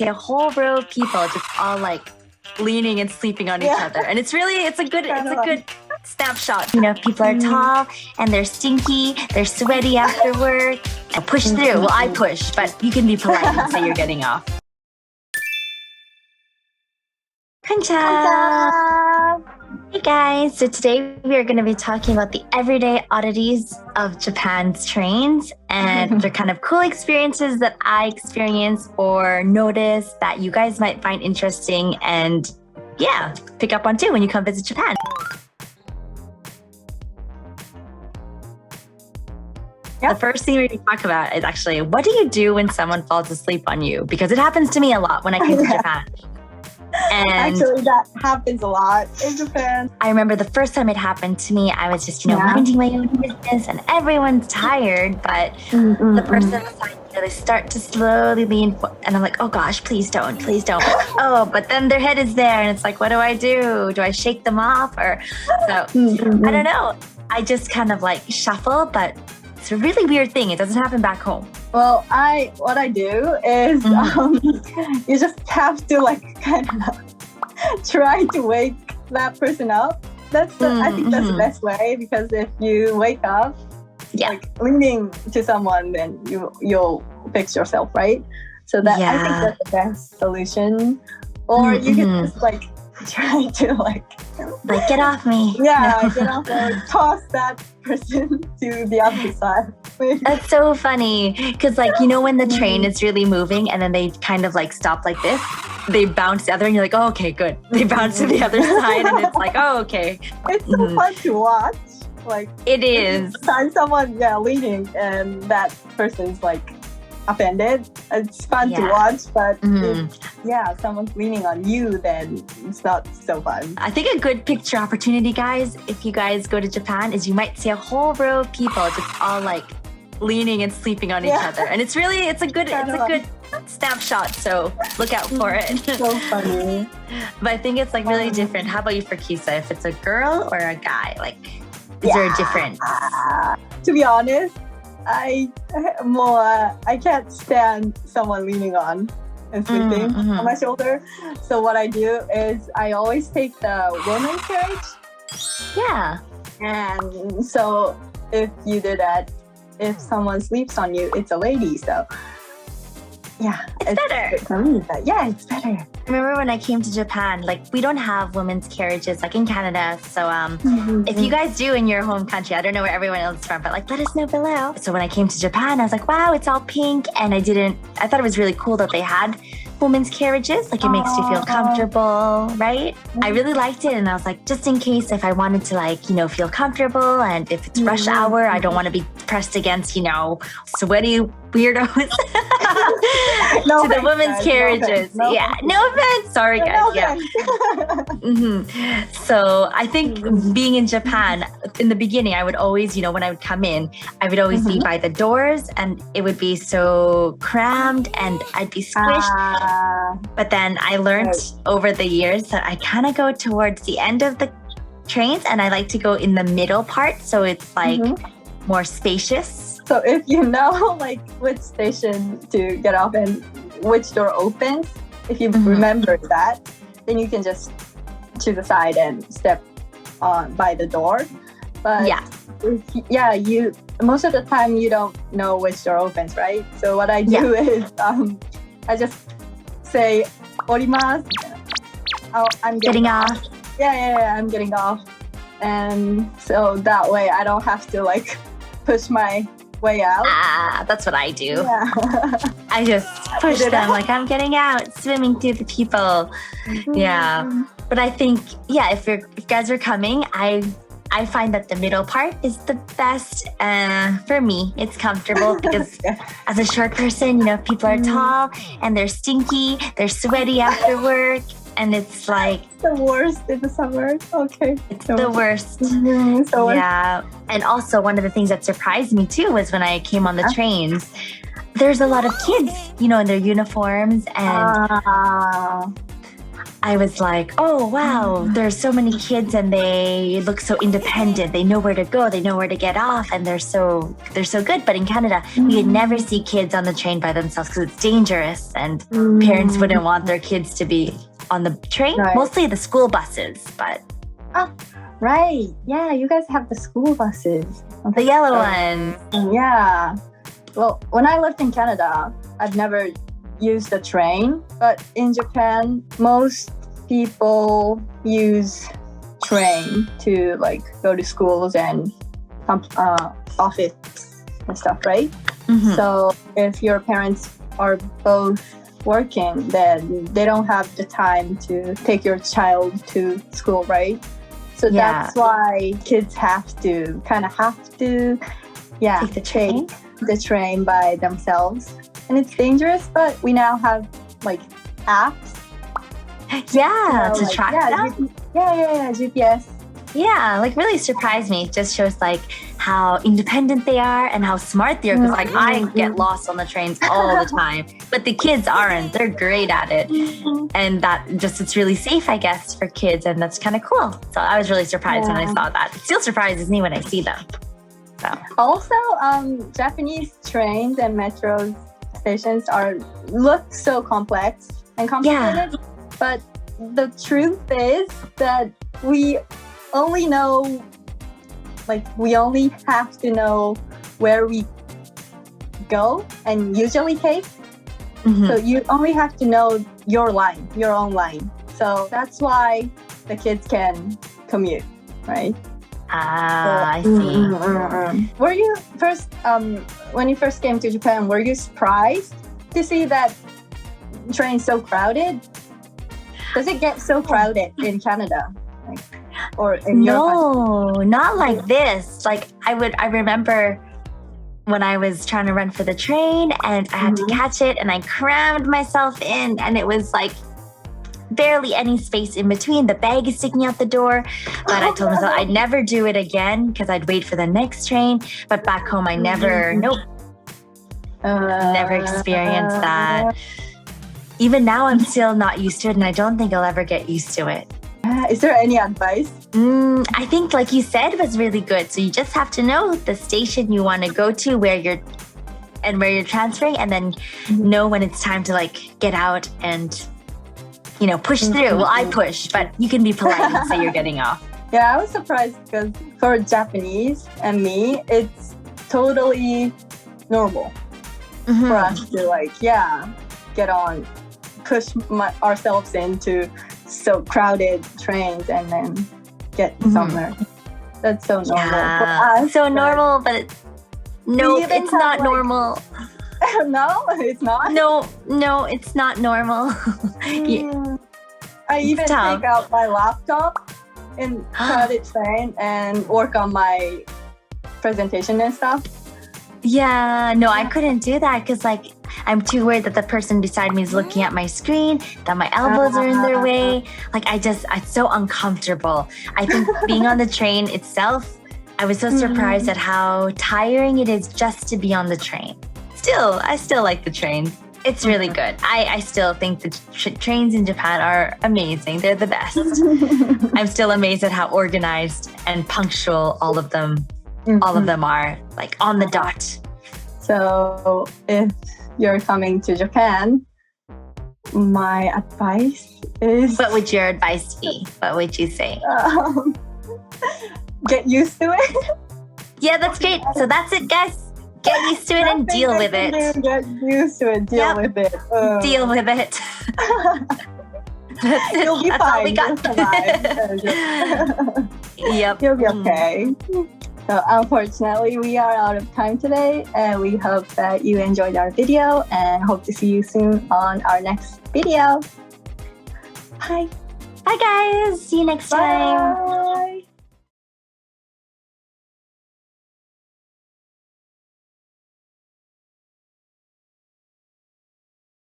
see a whole row of people just all like leaning and sleeping on each other. And it's a good snapshot. You know, if people are tall and they're stinky, they're sweaty after work, and push through. Well, I push, but you can be polite and say you're getting off. Konnichiwa! Hey guys, so today we are going to be talking about the everyday oddities of Japan's trains, and they're kind of cool experiences that I experienced or noticed that you guys might find interesting and pick up on too when you come visit Japan. Yep. The first thing we're going to talk about is actually, what do you do when someone falls asleep on you? Because it happens to me a lot when I came to Japan. And actually, that happens a lot in Japan. I remember the first time it happened to me, I was just, minding my own business, and everyone's tired, but the person beside me, they start to slowly lean, and I'm like, oh gosh, please don't. Oh, but then their head is there, and it's like, what do I do? Do I shake them off? Or so I don't know. I just kind of like shuffle, but it's a really weird thing. It doesn't happen back home. Well, what I do is you just have to like kind of try to wake that person up. I think that's the best way, because if you wake up like leaning to someone, then you'll fix yourself, right? So that I think that's the best solution. Or you can just like try to like get off me. Yeah, get off or toss that person to the other side. That's so funny, because like, when the train is really moving and then they kind of like stop like this, they bounce the other, and you're like, oh, okay, good. They bounce to the other side, and it's like, oh, okay. It's so fun to watch. Like, it is. Time someone leaning and that person's like offended. It's fun to watch, but if someone's leaning on you, then it's not so fun. I think a good picture opportunity, guys, if you guys go to Japan, is you might see a whole row of people just all like leaning and sleeping on each other, and it's a good snapshot, so look out for it. So funny. But I think it's like really different. How about you for Kisa? If it's a girl or a guy, like, is there a difference? To be honest, I can't stand someone leaning on and sleeping on my shoulder. So what I do is I always take the women's carriage. Yeah. And so if you do that, if someone sleeps on you, it's a lady. So it's better. It's better. I remember when I came to Japan, like, we don't have women's carriages like in Canada. So if you guys do in your home country, I don't know where everyone else is from, but like, let us know below. So when I came to Japan, I was like, wow, it's all pink. And I thought it was really cool that they had women's carriages. Like, it makes you feel comfortable, right? I really liked it. And I was like, just in case if I wanted to like, feel comfortable, and if it's rush hour, I don't want to be pressed against, sweaty weirdos. No to the offense, women's guys. carriages. No offense. No offense. Sorry, guys. No So I think being in Japan, in the beginning, I would always, when I would come in, I would always be by the doors, and it would be so crammed, and I'd be squished. But then I learned over the years that I kind of go towards the end of the trains, and I like to go in the middle part, so it's like more spacious. So if you know like which station to get off and which door opens, if you remember that, then you can just to the side and step on by the door. But you most of the time you don't know which door opens, right? So what I do is I just say "orimasu." I'm getting off. I'm getting off, and so that way I don't have to like push my way out. That's what I do. Yeah. I just push them like I'm getting out, swimming through the people. Yeah. But I think, if you guys are coming, I find that the middle part is the best. For me, it's comfortable because as a short person, if people are tall and they're stinky, they're sweaty after work, and it's like the worst in the summer. Okay. It's the worst. Yeah. And also one of the things that surprised me too was when I came on the trains, there's a lot of kids, in their uniforms, and I was like, oh, wow, there's so many kids and they look so independent. They know where to go. They know where to get off. And they're so good. But in Canada, we could never see kids on the train by themselves because it's dangerous. And parents wouldn't want their kids to be on the train, mostly the school buses. But right. Yeah, you guys have the school buses. The yellow ones. Yeah. Well, when I lived in Canada, I've never used the train, but in Japan, most people use train to like go to schools and office and stuff, right? So if your parents are both working, then they don't have the time to take your child to school, right? So that's why kids have to take the train by themselves. And it's dangerous, but we now have like apps. To track them. GPS. Yeah, like really surprised me. It just shows like how independent they are and how smart they are. Because like I get lost on the trains all the time, but the kids aren't. They're great at it, and that just it's really safe, I guess, for kids, and that's kind of cool. So I was really surprised when I saw that. It still surprises me when I see them. So. Also, Japanese trains and metros stations look so complex and complicated, but the truth is that we only have to know where we go and usually take. So you only have to know your own line. So that's why the kids can commute, right? I see. Were you first, when you first came to Japan, were you surprised to see that train so crowded? Does it get so crowded in Canada? Or in your country? Not like this. Like I remember when I was trying to run for the train and I had to catch it and I crammed myself in and it was like barely any space in between. The bag is sticking out the door. But I told myself I'd never do it again because I'd wait for the next train. But back home, I never experienced that. Even now, I'm still not used to it, and I don't think I'll ever get used to it. Is there any advice? I think, like you said, was really good. So you just have to know the station you want to go to, where you're transferring, and then know when it's time to like get out and push through. Well, I push, but you can be polite and say you're getting off. Yeah, I was surprised because for Japanese and me, it's totally normal for us to get on, push ourselves into so crowded trains and then get somewhere. That's so normal for us. So normal, but it's not normal. No, it's not. No, it's not normal. I even take out my laptop in crowded train and work on my presentation and stuff. Yeah, no, I couldn't do that because like I'm too worried that the person beside me is looking at my screen, that my elbows are in their way. Like it's so uncomfortable. I think being on the train itself, I was so surprised at how tiring it is just to be on the train. I still like the train. It's really good. I still think the trains in Japan are amazing. They're the best. I'm still amazed at how organized and punctual all of them are, like on the dot. So if you're coming to Japan, my advice is... What would your advice be? What would you say? Get used to it. Yeah, that's great. So that's it, guys. Get used to it and deal with it. Get used to it. Deal with it. Deal with it. You'll be fine. All we got. Yep. You'll be okay. So unfortunately, we are out of time today, and we hope that you enjoyed our video and hope to see you soon on our next video. Bye. Bye, guys. See you next time.